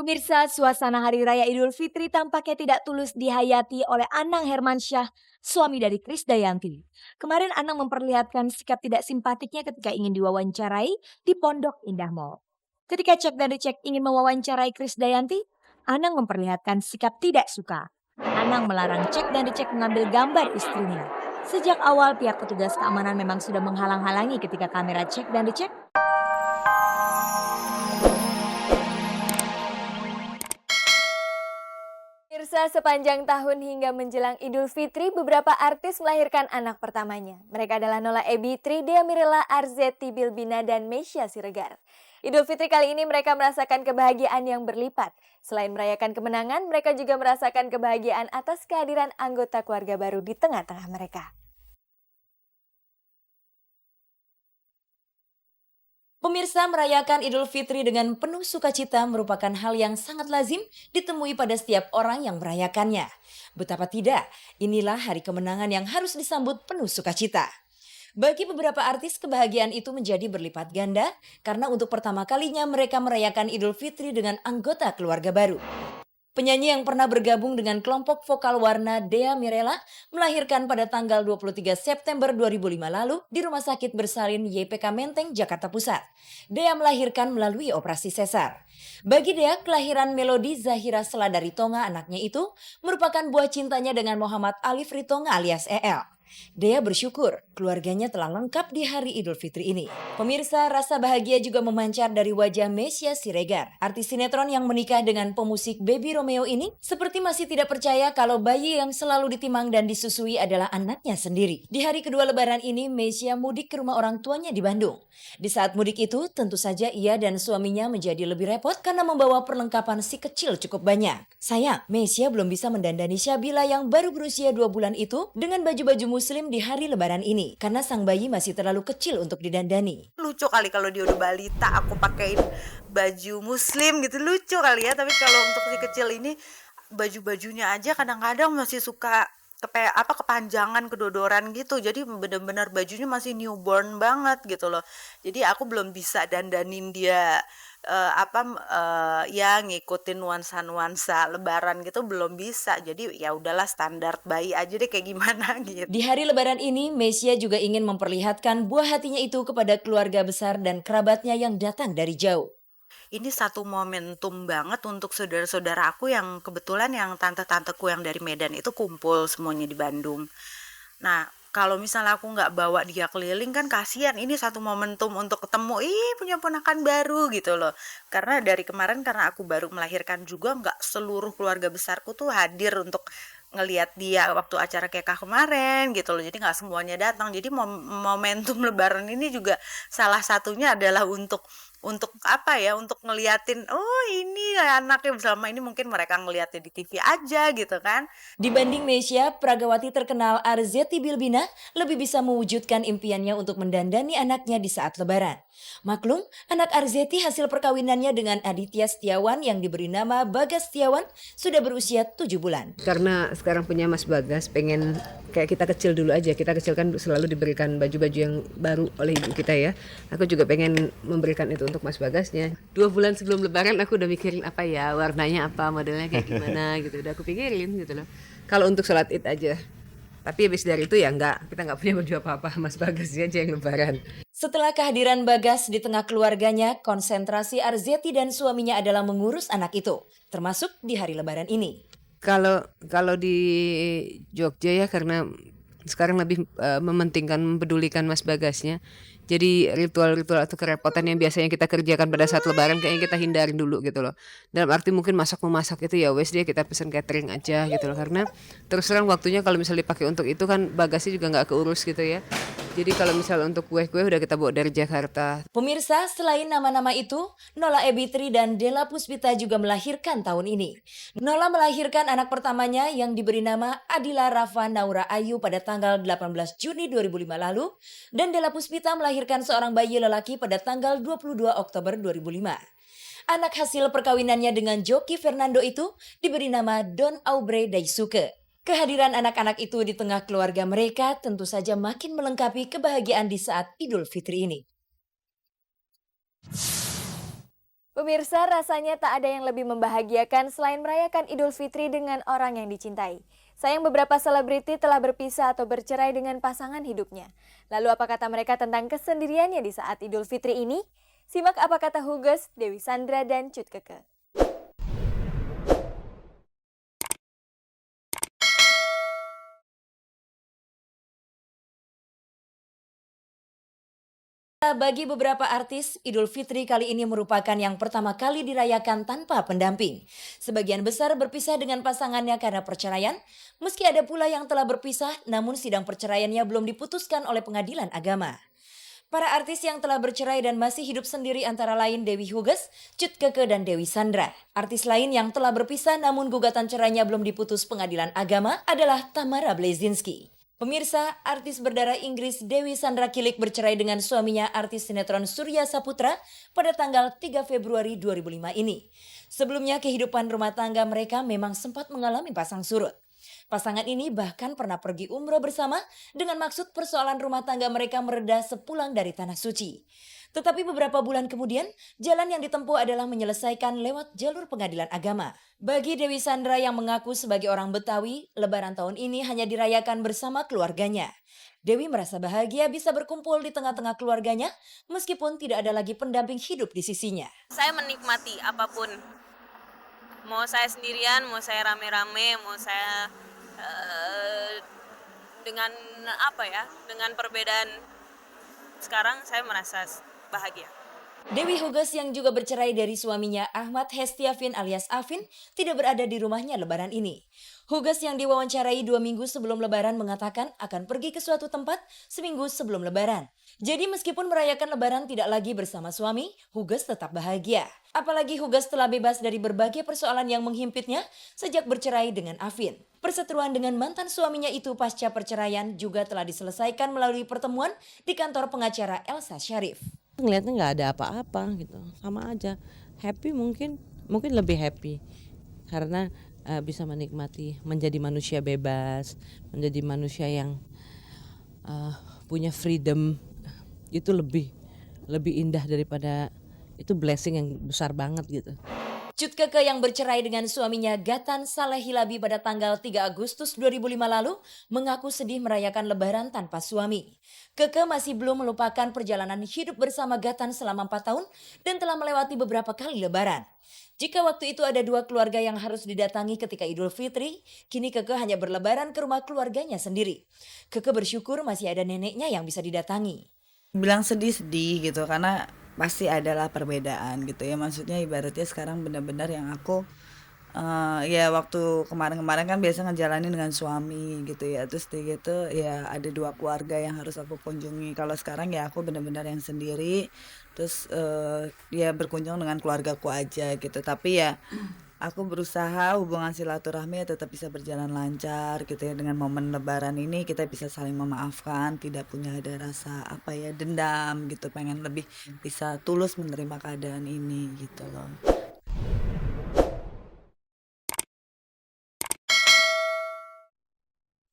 Pemirsa, suasana Hari Raya Idul Fitri tampaknya tidak tulus dihayati oleh Anang Hermansyah, suami dari Krisdayanti. Kemarin Anang memperlihatkan sikap tidak simpatiknya ketika ingin diwawancarai di Pondok Indah Mall. Ketika Cek dan Dicek ingin mewawancarai Krisdayanti, Anang memperlihatkan sikap tidak suka. Anang melarang Cek dan Dicek mengambil gambar istrinya. Sejak awal pihak petugas keamanan memang sudah menghalang-halangi ketika kamera Cek dan Dicek. Pemirsa, sepanjang tahun hingga menjelang Idul Fitri, beberapa artis melahirkan anak pertamanya. Mereka adalah Nola Ebitri, Dea Mirela, Arzetti Bilbina, dan Meisya Siregar. Idul Fitri kali ini mereka merasakan kebahagiaan yang berlipat. Selain merayakan kemenangan, mereka juga merasakan kebahagiaan atas kehadiran anggota keluarga baru di tengah-tengah mereka. Pemirsa, merayakan Idul Fitri dengan penuh sukacita merupakan hal yang sangat lazim ditemui pada setiap orang yang merayakannya. Betapa tidak, inilah hari kemenangan yang harus disambut penuh sukacita. Bagi beberapa artis, kebahagiaan itu menjadi berlipat ganda karena untuk pertama kalinya mereka merayakan Idul Fitri dengan anggota keluarga baru. Penyanyi yang pernah bergabung dengan kelompok vokal Warna, Dea Mirela, melahirkan pada tanggal 23 September 2005 lalu di Rumah Sakit Bersalin YPK Menteng, Jakarta Pusat. Dea melahirkan melalui operasi sesar. Bagi Dea, kelahiran Melody Zahira Seladari Tonga anaknya itu merupakan buah cintanya dengan Muhammad Alif Ritonga alias EL. Dea bersyukur keluarganya telah lengkap di hari Idul Fitri ini. Pemirsa, rasa bahagia juga memancar dari wajah Meisya Siregar. Artis sinetron yang menikah dengan pemusik Baby Romeo ini seperti masih tidak percaya kalau bayi yang selalu ditimang dan disusui adalah anaknya sendiri. Di hari kedua lebaran ini, Meisya mudik ke rumah orang tuanya di Bandung. Di saat mudik itu, tentu saja ia dan suaminya menjadi lebih repot karena membawa perlengkapan si kecil cukup banyak. Sayang, Meisya belum bisa mendandani Syabila yang baru berusia 2 bulan itu dengan baju-baju muslim di hari lebaran ini karena sang bayi masih terlalu kecil untuk didandani. Lucu kali kalau dia udah balita aku pakein baju muslim gitu, lucu kali ya. Tapi kalau untuk si kecil ini baju-bajunya aja kadang-kadang masih suka kepanjangan, kedodoran gitu. Jadi benar-benar bajunya masih newborn banget gitu loh. Jadi aku belum bisa dandanin dia ya ngikutin nuansa-nuansa lebaran gitu belum bisa. Jadi ya udahlah standar bayi aja deh kayak gimana gitu. Di hari lebaran ini, Meisya juga ingin memperlihatkan buah hatinya itu kepada keluarga besar dan kerabatnya yang datang dari jauh. Ini satu momentum banget untuk saudara-saudara aku yang kebetulan yang tante-tanteku yang dari Medan itu kumpul semuanya di Bandung. Nah, kalau misalnya aku nggak bawa dia keliling kan kasihan. Ini satu momentum untuk ketemu, punya ponakan baru gitu loh. Karena dari kemarin karena aku baru melahirkan juga nggak seluruh keluarga besarku tuh hadir untuk ngelihat dia waktu acara kekah kemarin gitu loh. Jadi nggak semuanya datang. Jadi momentum lebaran ini juga salah satunya adalah untuk apa ya, untuk ngeliatin oh ini anaknya. Selama ini mungkin mereka ngeliatnya di TV aja gitu kan. Dibanding Meisya, Pragawati terkenal Arzetti Bilbina lebih bisa mewujudkan impiannya untuk mendandani anaknya di saat lebaran. Maklum, anak Arzetti hasil perkawinannya dengan Aditya Setiawan yang diberi nama Bagas Setiawan sudah berusia 7 bulan. Karena sekarang punya Mas Bagas, pengen kayak kita kecil dulu aja. Kita kecil kan selalu diberikan baju-baju yang baru oleh ibu kita ya. Aku juga pengen memberikan itu untuk Mas Bagasnya. 2 bulan sebelum lebaran aku udah mikirin apa ya, warnanya apa, modelnya kayak gimana gitu. Udah aku pikirin gitu loh. Kalau untuk sholat id aja. Tapi habis dari itu ya kita nggak punya baju apa-apa, Mas Bagas aja yang lebaran. Setelah kehadiran Bagas di tengah keluarganya, konsentrasi Arzetti dan suaminya adalah mengurus anak itu, termasuk di hari lebaran ini. Kalau di Jogja ya karena sekarang lebih mementingkan mempedulikan Mas Bagasnya. Jadi ritual-ritual atau kerepotan yang biasanya kita kerjakan pada saat lebaran kayaknya kita hindarin dulu gitu loh. Dalam arti mungkin memasak itu ya wes dia kita pesen catering aja gitu loh. Karena terus terang waktunya kalau misalnya dipakai untuk itu kan Bagasnya juga nggak keurus gitu ya. Jadi kalau misalnya untuk kue-kue udah kita bawa dari Jakarta. Pemirsa, selain nama-nama itu, Nola Ebitri dan Della Puspita juga melahirkan tahun ini. Nola melahirkan anak pertamanya yang diberi nama Adila Rafa Naura Ayu pada tanggal 18 Juni 2005 lalu, dan Della Puspita melahirkan seorang bayi lelaki pada tanggal 22 Oktober 2005. Anak hasil perkawinannya dengan Joki Fernando itu diberi nama Don Aubrey Daisuke. Kehadiran anak-anak itu di tengah keluarga mereka tentu saja makin melengkapi kebahagiaan di saat Idul Fitri ini. Pemirsa, rasanya tak ada yang lebih membahagiakan selain merayakan Idul Fitri dengan orang yang dicintai. Sayang beberapa selebriti telah berpisah atau bercerai dengan pasangan hidupnya. Lalu apa kata mereka tentang kesendiriannya di saat Idul Fitri ini? Simak apa kata Huges, Dewi Sandra, dan Cut Keke. Bagi beberapa artis, Idul Fitri kali ini merupakan yang pertama kali dirayakan tanpa pendamping. Sebagian besar berpisah dengan pasangannya karena perceraian, meski ada pula yang telah berpisah namun sidang perceraiannya belum diputuskan oleh pengadilan agama. Para artis yang telah bercerai dan masih hidup sendiri antara lain Dewi Huges, Cut Keke, dan Dewi Sandra. Artis lain yang telah berpisah namun gugatan cerainya belum diputus pengadilan agama adalah Tamara Blazinski. Pemirsa, artis berdarah Inggris Dewi Sandra Kilik bercerai dengan suaminya artis sinetron Surya Saputra pada tanggal 3 Februari 2005 ini. Sebelumnya kehidupan rumah tangga mereka memang sempat mengalami pasang surut. Pasangan ini bahkan pernah pergi umroh bersama dengan maksud persoalan rumah tangga mereka mereda sepulang dari Tanah Suci. Tetapi beberapa bulan kemudian, jalan yang ditempuh adalah menyelesaikan lewat jalur pengadilan agama. Bagi Dewi Sandra yang mengaku sebagai orang Betawi, Lebaran tahun ini hanya dirayakan bersama keluarganya. Dewi merasa bahagia bisa berkumpul di tengah-tengah keluarganya meskipun tidak ada lagi pendamping hidup di sisinya. Saya menikmati apapun, mau saya sendirian, mau saya rame-rame, mau saya dengan dengan perbedaan sekarang saya merasa bahagia. Dewi Huges yang juga bercerai dari suaminya Ahmad Hestiavin alias Afin tidak berada di rumahnya Lebaran ini. Huges yang diwawancarai 2 minggu sebelum Lebaran mengatakan akan pergi ke suatu tempat seminggu sebelum Lebaran. Jadi meskipun merayakan Lebaran tidak lagi bersama suami, Huges tetap bahagia. Apalagi Huges telah bebas dari berbagai persoalan yang menghimpitnya sejak bercerai dengan Afin. Perseteruan dengan mantan suaminya itu pasca perceraian juga telah diselesaikan melalui pertemuan di kantor pengacara Elsa Syarif. Ngelihatnya nggak ada apa-apa gitu, sama aja. Happy mungkin lebih happy karena bisa menikmati menjadi manusia bebas, menjadi manusia yang punya freedom. Itu lebih indah daripada itu, blessing yang besar banget gitu. Cut Keke yang bercerai dengan suaminya Gatan Saleh Hilabi pada tanggal 3 Agustus 2005 lalu mengaku sedih merayakan Lebaran tanpa suami. Keke masih belum melupakan perjalanan hidup bersama Gatan selama 4 tahun dan telah melewati beberapa kali Lebaran. Jika waktu itu ada 2 keluarga yang harus didatangi ketika Idul Fitri, kini Keke hanya berlebaran ke rumah keluarganya sendiri. Keke bersyukur masih ada neneknya yang bisa didatangi. Bilang sedih-sedih gitu karena pasti adalah perbedaan gitu ya, maksudnya ibaratnya sekarang benar-benar yang aku ya waktu kemarin-kemarin kan biasa ngejalanin dengan suami gitu ya, terus gitu ya ada 2 keluarga yang harus aku kunjungi. Kalau sekarang ya aku benar-benar yang sendiri, terus ya berkunjung dengan keluargaku aja gitu. Tapi ya aku berusaha hubungan silaturahmi tetap bisa berjalan lancar gitu ya. Dengan momen Lebaran ini kita bisa saling memaafkan, tidak punya ada rasa dendam gitu, pengen lebih bisa tulus menerima keadaan ini gitu loh.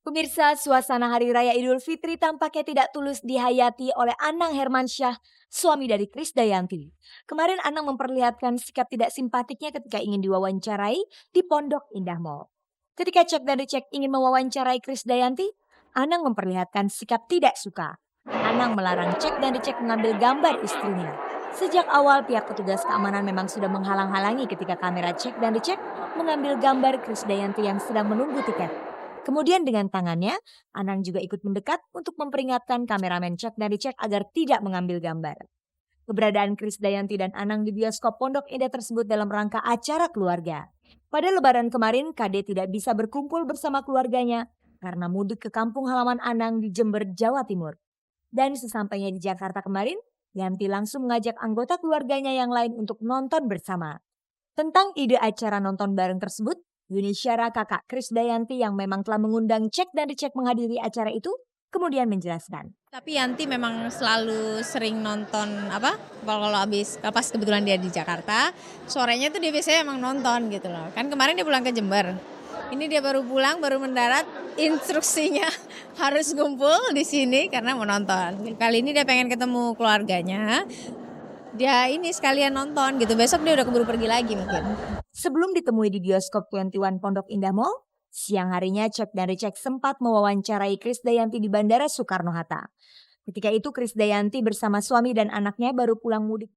Pemirsa, suasana Hari Raya Idul Fitri tampaknya tidak tulus dihayati oleh Anang Hermansyah, suami dari Krisdayanti. Kemarin Anang memperlihatkan sikap tidak simpatiknya ketika ingin diwawancarai di Pondok Indah Mall. Ketika Cek dan Dicek ingin mewawancarai Krisdayanti, Anang memperlihatkan sikap tidak suka. Anang melarang Cek dan Dicek mengambil gambar istrinya. Sejak awal pihak petugas keamanan memang sudah menghalang-halangi ketika kamera Cek dan Dicek mengambil gambar Krisdayanti yang sedang menunggu tiket. Kemudian dengan tangannya, Anang juga ikut mendekat untuk memperingatkan kameramen Cek dan Dicek agar tidak mengambil gambar. Keberadaan Krisdayanti dan Anang di bioskop Pondok Indah tersebut dalam rangka acara keluarga. Pada Lebaran kemarin, KD tidak bisa berkumpul bersama keluarganya karena mudik ke kampung halaman Anang di Jember, Jawa Timur. Dan sesampainya di Jakarta kemarin, Yanti langsung mengajak anggota keluarganya yang lain untuk nonton bersama. Tentang ide acara nonton bareng tersebut, Yuni Syara, kakak Krisdayanti yang memang telah mengundang Cek dan Dicek menghadiri acara itu, kemudian menjelaskan. Tapi Yanti memang selalu sering nonton kalau habis pas kebetulan dia di Jakarta, sorenya tuh dia biasanya emang nonton gitu loh. Kan kemarin dia pulang ke Jember. Ini dia baru pulang, baru mendarat, instruksinya harus kumpul di sini karena mau nonton. Kali ini dia pengen ketemu keluarganya. dia ini sekalian nonton gitu. Besok dia udah keburu pergi lagi mungkin. Sebelum ditemui di bioskop 21 Pondok Indah Mall, siang harinya Cek dan Ricek sempat mewawancarai Krisdayanti di Bandara Soekarno-Hatta. Ketika itu Krisdayanti bersama suami dan anaknya baru pulang mudik.